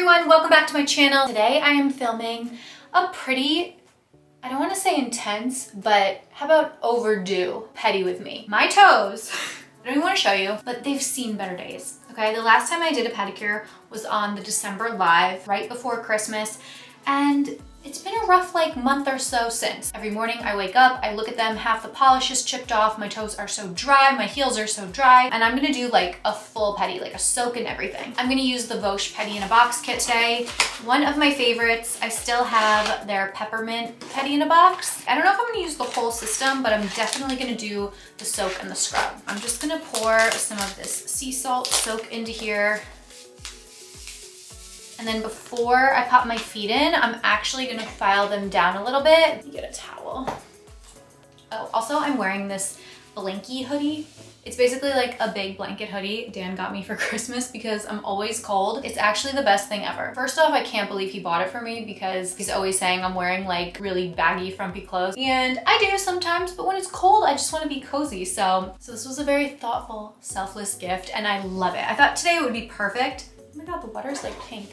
everyone, welcome back to my channel. Today I am filming a pretty, I don't want to say intense, but how about overdue pedi with me. My toes, I don't even want to show you, but they've seen better days. Okay, the last time I did a pedicure was on the December live right before Christmas, and it's been a rough month or so since. Every morning I wake up, I look at them, half the polish is chipped off, my toes are so dry, my heels are so dry, and I'm gonna do a full pedi, a soak and everything. I'm gonna use the Vosh Pedi in a Box kit today. One of my favorites, I still have their peppermint pedi in a box. I don't know if I'm gonna use the whole system, but I'm definitely gonna do the soak and the scrub. I'm just gonna pour some of this sea salt soak into here. And then before I pop my feet in, I'm actually gonna file them down a little bit. Let me get a towel. Oh, also I'm wearing this blankie hoodie. It's basically a big blanket hoodie Dan got me for Christmas because I'm always cold. It's actually the best thing ever. First off, I can't believe he bought it for me because he's always saying I'm wearing really baggy, frumpy clothes. And I do sometimes, but when it's cold, I just wanna be cozy. So this was a very thoughtful, selfless gift and I love it. I thought today would be perfect. Oh my God, the water's pink.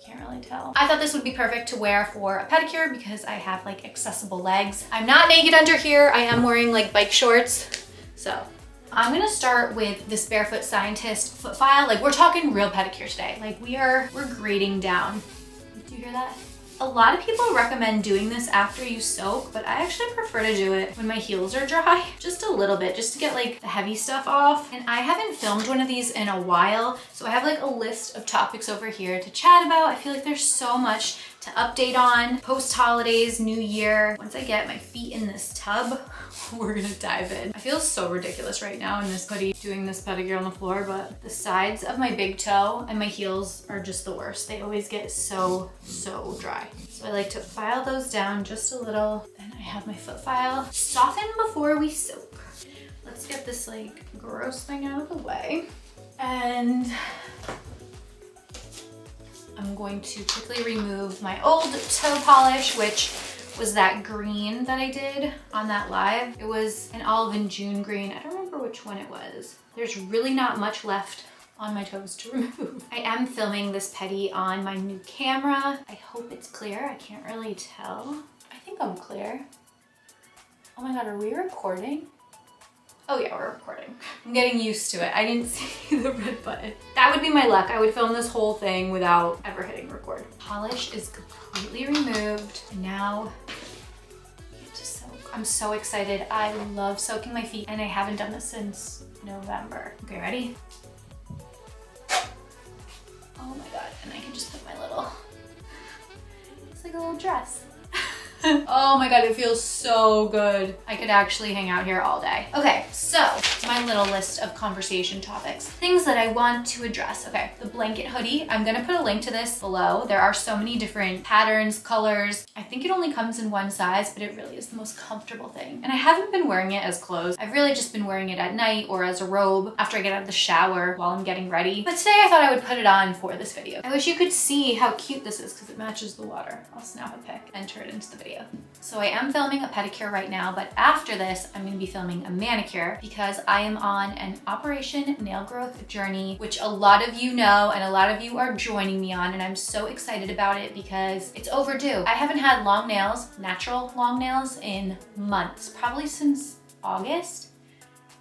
Can't really tell. I thought this would be perfect to wear for a pedicure because I have accessible legs. I'm not naked under here. I am wearing bike shorts. So I'm gonna start with this Barefoot Scientist foot file. We're talking real pedicure today. We're grading down. Do you hear that? A lot of people recommend doing this after you soak, but I actually prefer to do it when my heels are dry. Just a little bit, just to get the heavy stuff off. And I haven't filmed one of these in a while, so I have a list of topics over here to chat about. I feel there's so much to update on. Post-holidays, New Year. Once I get my feet in this tub, we're gonna dive in. I feel so ridiculous right now in this hoodie doing this pedicure on the floor, but the sides of my big toe and my heels are just the worst. They always get so dry. So I like to file those down just a little. Then I have my foot file. Soften before we soak. Let's get this gross thing out of the way. And I'm going to quickly remove my old toe polish, which was that green that I did on that live. It was an olive and June green. I don't remember which one it was. There's really not much left on my toes to remove. I am filming this pedi on my new camera. I hope it's clear. I can't really tell. I think I'm clear. Oh my God, are we recording? Oh yeah, we're recording. I'm getting used to it. I didn't see the red button. That would be my luck. I would film this whole thing without ever hitting record. Polish is completely removed. And now I get to soak. I'm so excited. I love soaking my feet and I haven't done this since November. Okay, ready? Oh my God, and I can just put my it's like a little dress. Oh my God, it feels so good. I could actually hang out here all day. Okay, so my little list of conversation topics. Things that I want to address. Okay, the blanket hoodie. I'm gonna put a link to this below. There are so many different patterns, colors. I think it only comes in one size, but it really is the most comfortable thing. And I haven't been wearing it as clothes. I've really just been wearing it at night or as a robe after I get out of the shower while I'm getting ready. But today I thought I would put it on for this video. I wish you could see how cute this is because it matches the water. I'll snap a pic, enter it into the video. So I am filming a pedicure right now, but after this, I'm gonna be filming a manicure because I am on an Operation Nail Growth journey, which a lot of you know and a lot of you are joining me on, and I'm so excited about it because it's overdue. I haven't had long nails, natural long nails, in months, probably since August.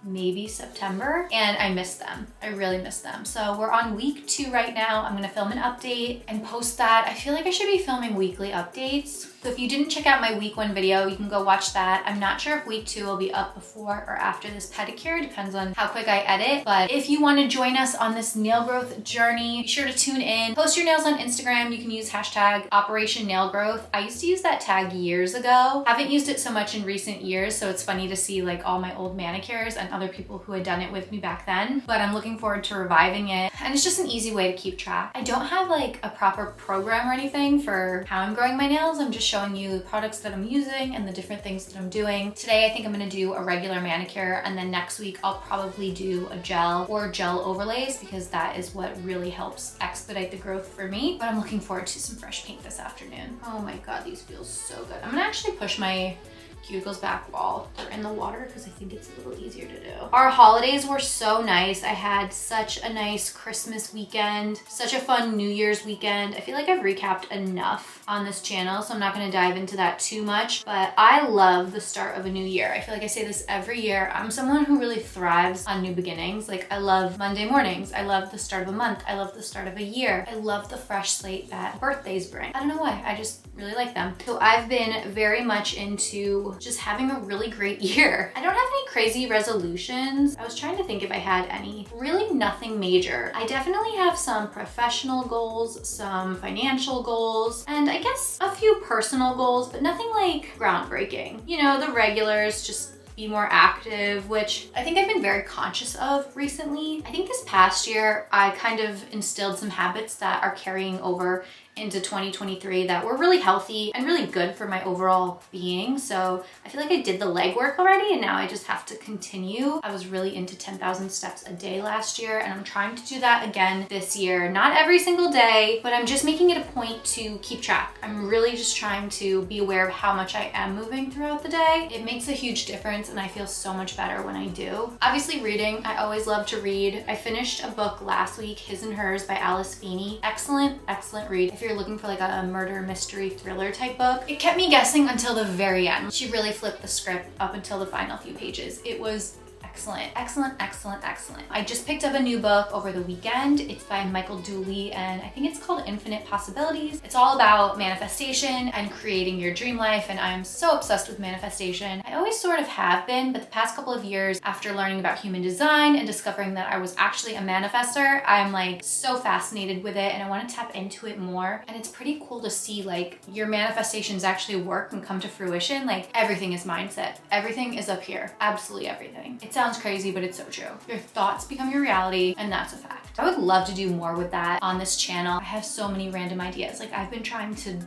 Maybe September, and I miss them. I really miss them. So we're on week 2 right now. I'm gonna film an update and post that. I feel I should be filming weekly updates. So if you didn't check out my week 1 video, you can go watch that. I'm not sure if week 2 will be up before or after this pedicure. Depends on how quick I edit. But if you wanna join us on this nail growth journey, be sure to tune in. Post your nails on Instagram. You can use hashtag Operation Nail Growth. I used to use that tag years ago. Haven't used it so much in recent years, so it's funny to see all my old manicures and other people who had done it with me back then, but I'm looking forward to reviving it. And it's just an easy way to keep track. I don't have a proper program or anything for how I'm growing my nails. I'm just showing you the products that I'm using and the different things that I'm doing. Today, I think I'm gonna do a regular manicure, and then next week, I'll probably do a gel or gel overlays because that is what really helps expedite the growth for me. But I'm looking forward to some fresh paint this afternoon. Oh my God, these feel so good. I'm gonna actually push my cuticles back while they're in the water because I think it's a little easier to do. Our holidays were so nice. I had such a nice Christmas weekend, such a fun New Year's weekend. I feel like I've recapped enough on this channel, so I'm not gonna dive into that too much, but I love the start of a new year. I feel like I say this every year. I'm someone who really thrives on new beginnings. Like I love Monday mornings. I love the start of a month. I love the start of a year. I love the fresh slate that birthdays bring. I don't know why, I just really like them. So I've been very much into just having a really great year. I don't have any crazy resolutions. I was trying to think if I had any. Really nothing major. I definitely have some professional goals, some financial goals, and I guess a few personal goals, but nothing like groundbreaking. You know, the regulars, just be more active, which I think I've been very conscious of recently. I think this past year, I kind of instilled some habits that are carrying over into 2023 that were really healthy and really good for my overall being. So I feel like I did the legwork already and now I just have to continue. I was really into 10,000 steps a day last year and I'm trying to do that again this year. Not every single day, but I'm just making it a point to keep track. I'm really just trying to be aware of how much I am moving throughout the day. It makes a huge difference and I feel so much better when I do. Obviously reading, I always love to read. I finished a book last week, His and Hers by Alice Feeney. Excellent, excellent read. If you're looking for like a murder mystery thriller type book. It kept me guessing until the very end. She really flipped the script up until the final few pages. It was excellent, excellent, excellent, excellent. I just picked up a new book over the weekend. It's by Michael Dooley and I think it's called Infinite Possibilities. It's all about manifestation and creating your dream life and I'm so obsessed with manifestation. I always sort of have been, but the past couple of years after learning about human design and discovering that I was actually a manifestor, I'm like so fascinated with it and I want to tap into it more. And it's pretty cool to see like your manifestations actually work and come to fruition. Like everything is mindset. Everything is up here. Absolutely everything. It sounds crazy, but it's so true. Your thoughts become your reality, and that's a fact. I would love to do more with that on this channel. I have so many random ideas. Like I've been trying to,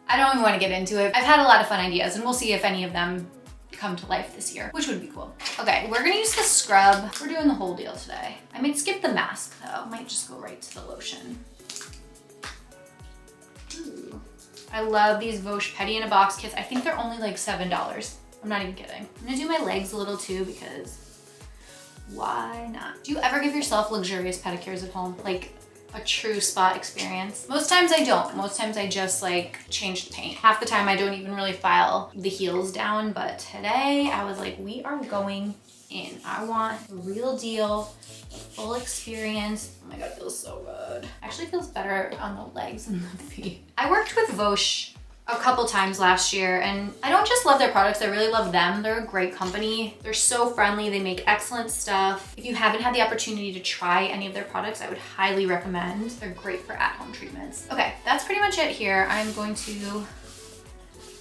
I don't even want to get into it. I've had a lot of fun ideas and we'll see if any of them come to life this year, which would be cool. Okay, we're gonna use the scrub. We're doing the whole deal today. I might skip the mask though. Might just go right to the lotion. Ooh. I love these Vosh Pedi in a Box kits. I think they're only like $7. I'm not even kidding. I'm gonna do my legs a little too because why not? Do you ever give yourself luxurious pedicures at home? Like a true spa experience? Most times I don't. Most times I just like change the paint. Half the time I don't even really file the heels down, but today I was like, we are going in. I want the real deal, the full experience. Oh my God, it feels so good. Actually feels better on the legs than the feet. I worked with Vosh a couple times last year and I don't just love their products, I really love them. They're a great company. They're so friendly. They make excellent stuff. If you haven't had the opportunity to try any of their products, I would highly recommend. They're great for at-home treatments. Okay, that's pretty much it here. I'm going to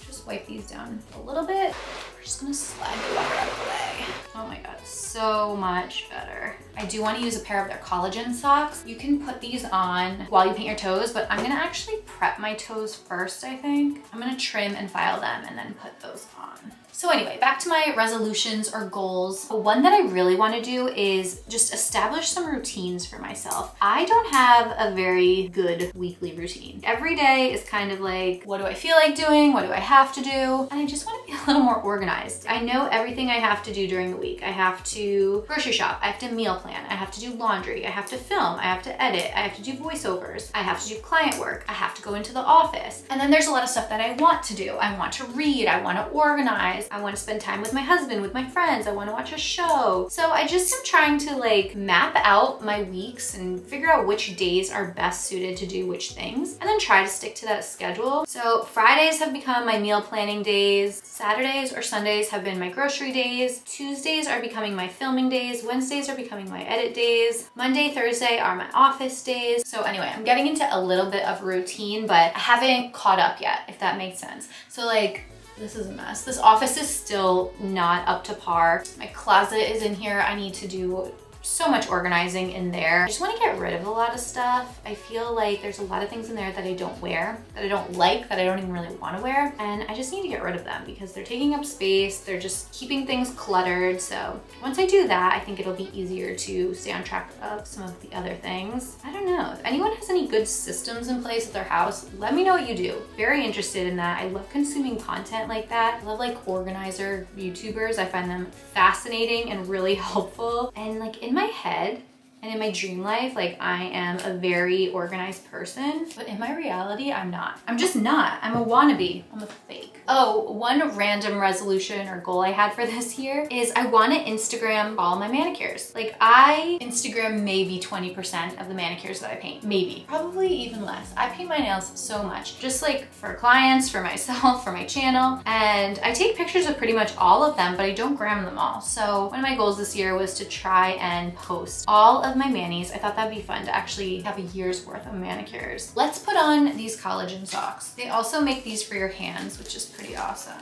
just wipe these down a little bit. We're just gonna slide the water out of the way. Oh my God, so much better. I do want to use a pair of their collagen socks. You can put these on while you paint your toes, but I'm gonna actually prep my toes first, I think. I'm gonna trim and file them and then put those on. So anyway, back to my resolutions or goals. One that I really want to do is just establish some routines for myself. I don't have a very good weekly routine. Every day is kind of like, what do I feel like doing? What do I have to do? And I just want to be a little more organized. I know everything I have to do during the week. I have to grocery shop. I have to meal plan. I have to do laundry. I have to film. I have to edit. I have to do voiceovers. I have to do client work. I have to go into the office. And then there's a lot of stuff that I want to do. I want to read. I want to organize. I want to spend time with my husband, with my friends. I want to watch a show. So I just am trying to like map out my weeks and figure out which days are best suited to do which things and then try to stick to that schedule. So Fridays have become my meal planning days. Saturdays or Sundays have been my grocery days. Tuesdays are becoming my filming days. Wednesdays are becoming my edit days. Monday, Thursday are my office days. So anyway, I'm getting into a little bit of routine, but I haven't caught up yet, if that makes sense. So like, this is a mess. This office is still not up to par. My closet is in here. I need to do so much organizing in there. I just want to get rid of a lot of stuff. I feel like there's a lot of things in there that I don't wear, that I don't like, that I don't even really want to wear. And I just need to get rid of them because they're taking up space. They're just keeping things cluttered. So once I do that, I think it'll be easier to stay on track of some of the other things. I don't know. If anyone has any good systems in place at their house, let me know what you do. Very interested in that. I love consuming content like that. I love like organizer YouTubers. I find them fascinating and really helpful. And like in my head and in my dream life, like I am a very organized person, but in my reality, I'm not. I'm just not. I'm a wannabe. I'm a fake. Oh, one random resolution or goal I had for this year is I want to Instagram all my manicures. Like I Instagram maybe 20% of the manicures that I paint. Maybe. Probably even less. I paint my nails so much. Just like for clients, for myself, for my channel. And I take pictures of pretty much all of them, but I don't gram them all. So one of my goals this year was to try and post all of my manis. I thought that'd be fun to actually have a year's worth of manicures. Let's put on these collagen socks. They also make these for your hands, which is pretty awesome.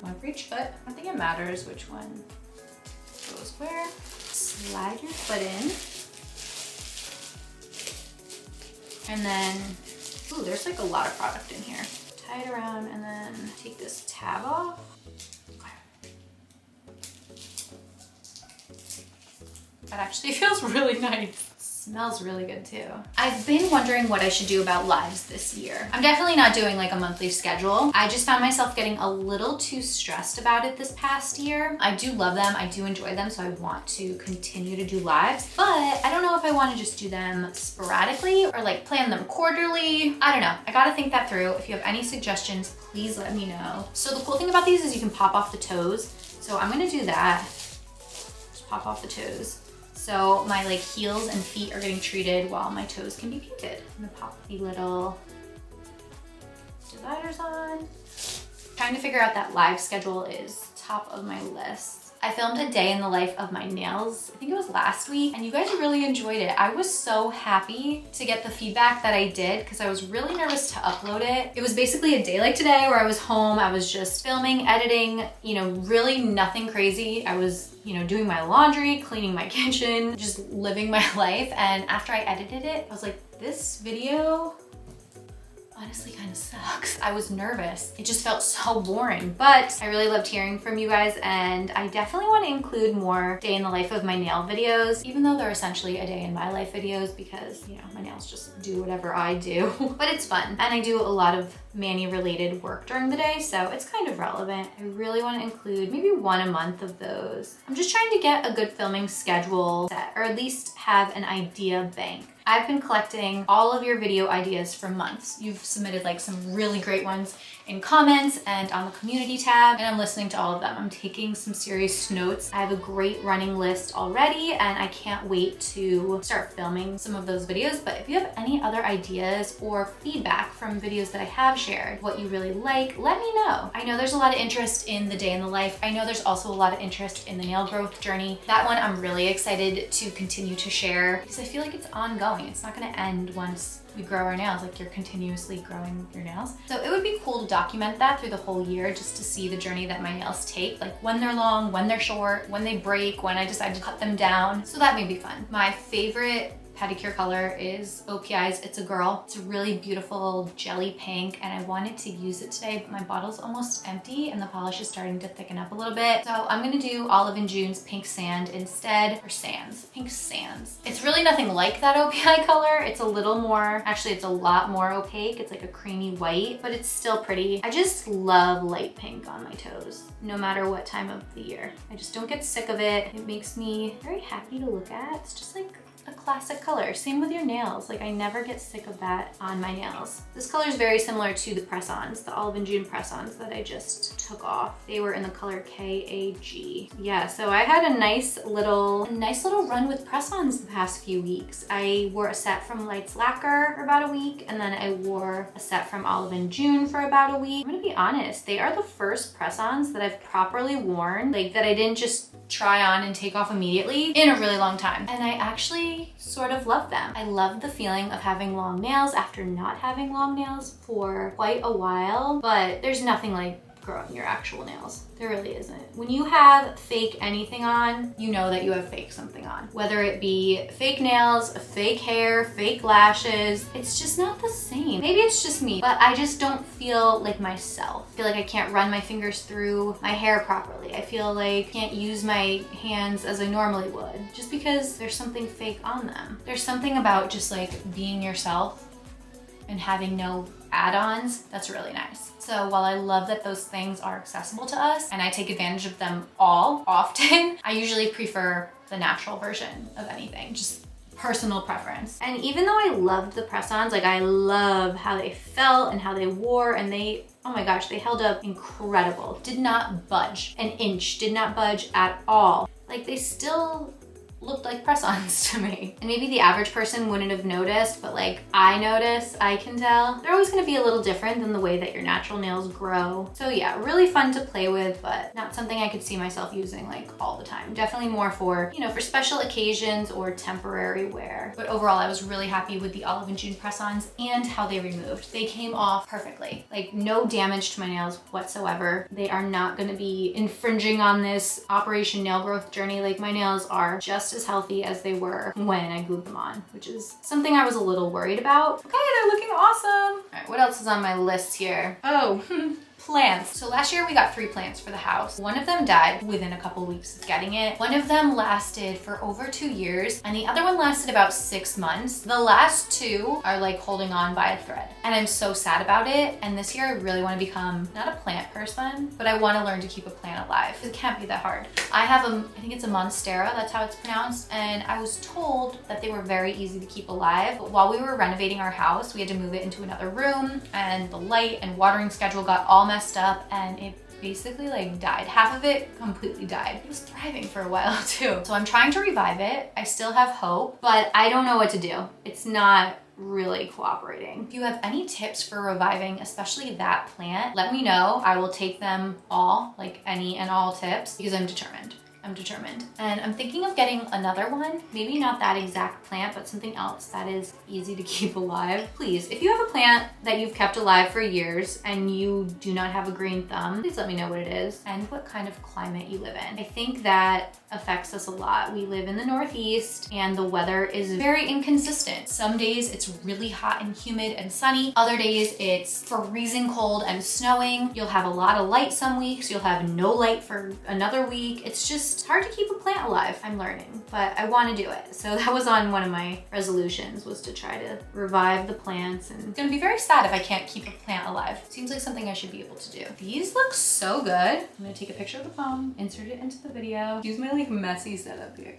One for each foot. I don't think it matters which one goes where. Slide your foot in. And then, ooh, there's like a lot of product in here. Tie it around and then take this tab off. That actually feels really nice. Smells really good too. I've been wondering what I should do about lives this year. I'm definitely not doing like a monthly schedule. I just found myself getting a little too stressed about it this past year. I do love them, I do enjoy them, so I want to continue to do lives, but I don't know if I want to just do them sporadically or like plan them quarterly. I don't know. I gotta think that through. If you have any suggestions, please let me know. So the cool thing about these is you can pop off the toes. So I'm gonna do that. Just pop off the toes. So my like heels and feet are getting treated while my toes can be painted. I'm gonna pop the little dividers on. Trying to figure out that live schedule is top of my list. I filmed a day in the life of my nails, I think it was last week, and you guys really enjoyed it. I was so happy to get the feedback that I did because I was really nervous to upload it. It was basically a day like today where I was home, I was just filming, editing, you know, really nothing crazy. I was, you know, doing my laundry, cleaning my kitchen, just living my life. And after I edited it, I was like, this video honestly kind of sucks. I was nervous. It just felt so boring, but I really loved hearing from you guys, and I definitely want to include more day in the life of my nail videos, even though they're essentially a day in my life videos because, you know, my nails just do whatever I do. But it's fun, and I do a lot of mani related work during the day, so it's kind of relevant. I really want to include maybe one a month of those. I'm just trying to get a good filming schedule set, or at least have an idea bank. I've been collecting all of your video ideas for months. You've submitted like some really great ones in comments and on the community tab, and I'm listening to all of them. I'm taking some serious notes. I have a great running list already, and I can't wait to start filming some of those videos. But if you have any other ideas or feedback from videos that I have shared, what you really like, let me know. I know there's a lot of interest in the day in the life. I know there's also a lot of interest in the nail growth journey. That one I'm really excited to continue to share because I feel like it's ongoing. It's not gonna end once we grow our nails, like you're continuously growing your nails. So it would be cool to document that through the whole year, just to see the journey that my nails take, like when they're long, when they're short, when they break, when I decide to cut them down. So that may be fun. My favorite pedicure color is OPI's It's a Girl. It's a really beautiful jelly pink, and I wanted to use it today, but my bottle's almost empty and the polish is starting to thicken up a little bit. So I'm gonna do Olive & June's Pink Sand instead, or Sands, Pink Sands. It's really nothing like that OPI color. It's a little more, actually it's a lot more opaque. It's like a creamy white, but it's still pretty. I just love light pink on my toes, no matter what time of the year. I just don't get sick of it. It makes me very happy to look at. It's just like a classic color. Same with your nails. Like I never get sick of that on my nails. This color is very similar to the press-ons, the Olive & June press-ons that I just took off. They were in the color KAG. Yeah, so I had a nice little run with press-ons the past few weeks. I wore a set from Lights Lacquer for about a week, and then I wore a set from Olive & June for about a week. I'm gonna be honest, they are the first press-ons that I've properly worn, like that I didn't just try on and take off immediately in a really long time. And I actually sort of love them. I love the feeling of having long nails after not having long nails for quite a while, but there's nothing like growing your actual nails. There really isn't. When you have fake anything on, you know that you have fake something on. Whether it be fake nails, fake hair, fake lashes, it's just not the same. Maybe it's just me, but I just don't feel like myself. I feel like I can't run my fingers through my hair properly. I feel like I can't use my hands as I normally would, just because there's something fake on them. There's something about just like being yourself and having no add-ons that's really nice. So while I love that those things are accessible to us and I take advantage of them all often, I usually prefer the natural version of anything, just personal preference. And even though I loved the press-ons, like I love how they felt and how they wore, and they, oh my gosh, they held up incredible. Did not budge an inch, did not budge at all. Like they still looked like press-ons to me. And maybe the average person wouldn't have noticed, but like I notice, I can tell. They're always gonna be a little different than the way that your natural nails grow. So yeah, really fun to play with, but not something I could see myself using like all the time. Definitely more for, you know, for special occasions or temporary wear. But overall, I was really happy with the Olive and June press-ons and how they removed. They came off perfectly. Like no damage to my nails whatsoever. They are not gonna be infringing on this Operation Nail Growth journey. Like my nails are just as healthy as they were when I glued them on, which is something I was a little worried about. Okay, they're looking awesome. All right, what else is on my list here? Oh, plants. So last year we got 3 plants for the house. One of them died within a couple weeks of getting it. One of them lasted for over 2 years and the other one lasted about 6 months. The last 2 are like holding on by a thread and I'm so sad about it. And this year I really want to become not a plant person, but I want to learn to keep a plant alive. It can't be that hard. I have I think it's a monstera, that's how it's pronounced. And I was told that they were very easy to keep alive. But while we were renovating our house, we had to move it into another room and the light and watering schedule got all messed up and it basically like died. Half of it completely died. It was thriving for a while too. So I'm trying to revive it. I still have hope, but I don't know what to do. It's not really cooperating. If you have any tips for reviving, especially that plant, let me know. I will take them all, like any and all tips, because I'm determined. I'm determined. And I'm thinking of getting another one, maybe not that exact plant, but something else that is easy to keep alive. Please, if you have a plant that you've kept alive for years and you do not have a green thumb, please let me know what it is and what kind of climate you live in. I think that affects us a lot. We live in the Northeast and the weather is very inconsistent. Some days it's really hot and humid and sunny. Other days it's freezing cold and snowing. You'll have a lot of light some weeks. You'll have no light for another week. It's just hard to keep a plant alive. I'm learning, but I want to do it. So that was on one of my resolutions, was to try to revive the plants. And it's gonna be very sad if I can't keep a plant alive. Seems like something I should be able to do. These look so good. I'm gonna take a picture of the foam, insert it into the video. Use my like messy setup here.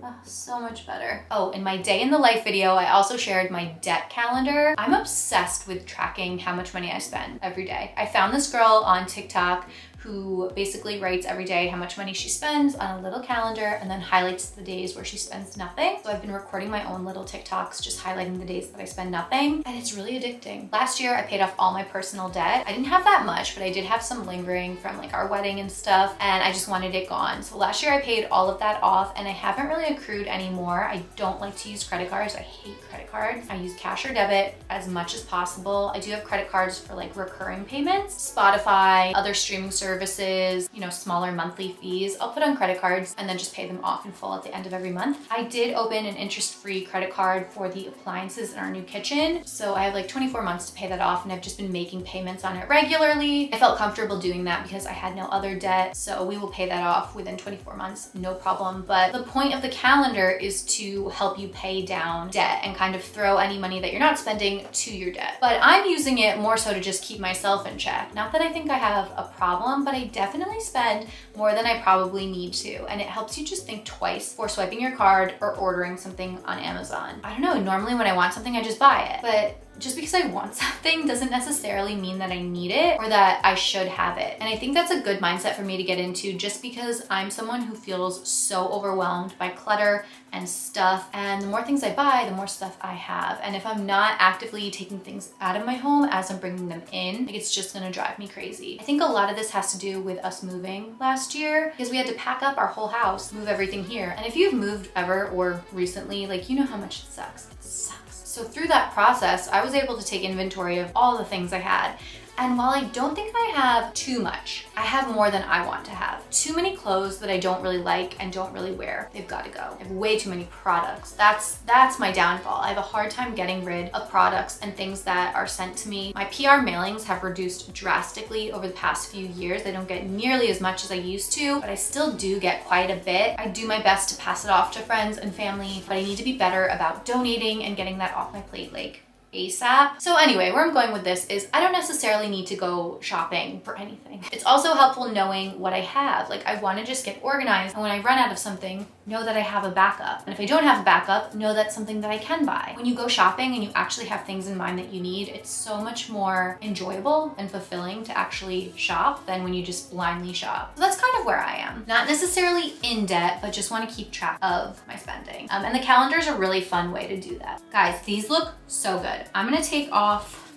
Oh, so much better. Oh, in my day in the life video, I also shared my debt calendar. I'm obsessed with tracking how much money I spend every day. I found this girl on TikTok who basically writes every day how much money she spends on a little calendar and then highlights the days where she spends nothing. So I've been recording my own little TikToks just highlighting the days that I spend nothing, and it's really addicting. Last year I paid off all my personal debt. I didn't have that much, but I did have some lingering from like our wedding and stuff, and I just wanted it gone. So last year I paid all of that off and I haven't really accrued anymore. I don't like to use credit cards. I hate credit cards. I use cash or debit as much as possible. I do have credit cards for like recurring payments, Spotify, other streaming services, you know, smaller monthly fees. I'll put on credit cards and then just pay them off in full at the end of every month. I did open an interest-free credit card for the appliances in our new kitchen. So I have like 24 months to pay that off and I've just been making payments on it regularly. I felt comfortable doing that because I had no other debt. So we will pay that off within 24 months, no problem. But the point of the calendar is to help you pay down debt and kind of throw any money that you're not spending to your debt. But I'm using it more so to just keep myself in check. Not that I think I have a problem, but I definitely spend more than I probably need to. And it helps you just think twice before swiping your card or ordering something on Amazon. I don't know, normally when I want something, I just buy it. But just because I want something doesn't necessarily mean that I need it or that I should have it. And I think that's a good mindset for me to get into, just because I'm someone who feels so overwhelmed by clutter and stuff. And the more things I buy, the more stuff I have. And if I'm not actively taking things out of my home as I'm bringing them in, like, it's just gonna drive me crazy. I think a lot of this has to do with us moving last year, because we had to pack up our whole house, move everything here. And if you've moved ever or recently, like, you know how much it sucks. It sucks. So through that process, I was able to take inventory of all the things I had. And while I don't think I have too much, I have more than I want to have. Too many clothes that I don't really like and don't really wear. They've got to go. I have way too many products. That's my downfall. I have a hard time getting rid of products and things that are sent to me. My PR mailings have reduced drastically over the past few years. I don't get nearly as much as I used to, but I still do get quite a bit. I do my best to pass it off to friends and family, but I need to be better about donating and getting that off my plate like ASAP. So anyway, where I'm going with this is I don't necessarily need to go shopping for anything. It's also helpful knowing what I have. Like I want to just get organized, and when I run out of something, know that I have a backup. And if I don't have a backup, know that's something that I can buy. When you go shopping and you actually have things in mind that you need, it's so much more enjoyable and fulfilling to actually shop than when you just blindly shop. So that's kind of where I am. Not necessarily in debt, but just want to keep track of my spending. And the calendar is a really fun way to do that. Guys, these look so good. I'm gonna take off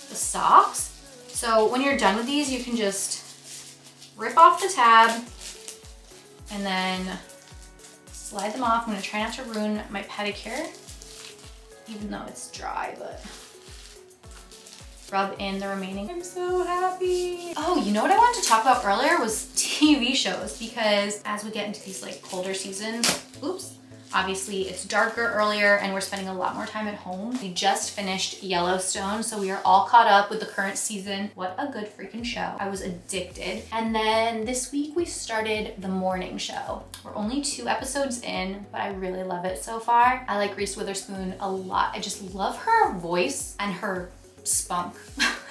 the socks. So when you're done with these, you can just rip off the tab and then slide them off. I'm gonna try not to ruin my pedicure, even though it's dry, but rub in the remaining. I'm so happy. Oh, you know what I wanted to talk about earlier was TV shows, because as we get into these like colder seasons, obviously it's darker earlier and we're spending a lot more time at home. We just finished Yellowstone, so we are all caught up with the current season. What a good freaking show. I was addicted. And then this week we started The Morning Show. We're only 2 episodes in, but I really love it so far. I like Reese Witherspoon a lot. I just love her voice and her spunk,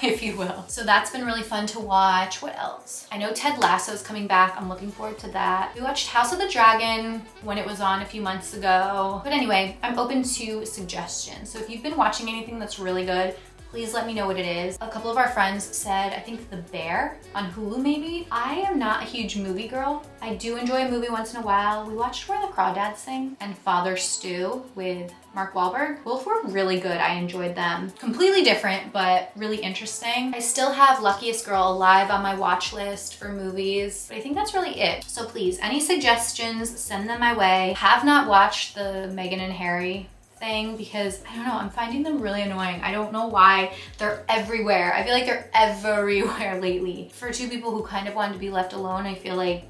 if you will. So that's been really fun to watch. What else? I know Ted Lasso is coming back. I'm looking forward to that. We watched House of the Dragon when it was on a few months ago. But anyway, I'm open to suggestions. So if you've been watching anything that's really good, please let me know what it is. A couple of our friends said, I think The Bear on Hulu maybe. I am not a huge movie girl. I do enjoy a movie once in a while. We watched Where the Crawdads Sing and Father Stew with Mark Wahlberg. Both were really good. I enjoyed them. Completely different, but really interesting. I still have Luckiest Girl Alive on my watch list for movies, but I think that's really it. So please, any suggestions, send them my way. Have not watched the Meghan and Harry thing because I don't know, I'm finding them really annoying. I don't know why. They're everywhere. I feel like they're everywhere lately. For 2 people who kind of wanted to be left alone, I feel like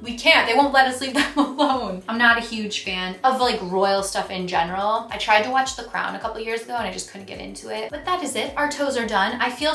we can't. They won't let us leave them alone. I'm not a huge fan of like royal stuff in general. I tried to watch The Crown a couple years ago and I just couldn't get into it. But that is it. Our toes are done. I feel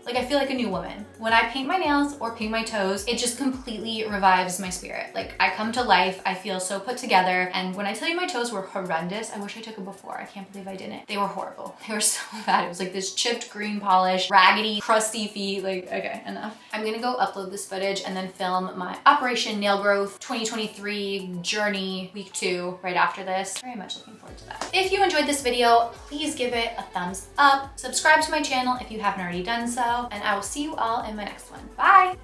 like a new woman. When I paint my nails or paint my toes, it just completely revives my spirit. Like I come to life. I feel so put together. And when I tell you my toes were horrendous, I wish I took them before. I can't believe I didn't. They were horrible. They were so bad. It was like this chipped green polish, raggedy, crusty feet. Like, okay, enough. I'm gonna go upload this footage and then film my Operation Nail Growth 2023 journey week 2 right after this. Very much looking forward to that. If you enjoyed this video, please give it a thumbs up. Subscribe to my channel if you haven't already done so, and I will see you all in my next one. Bye!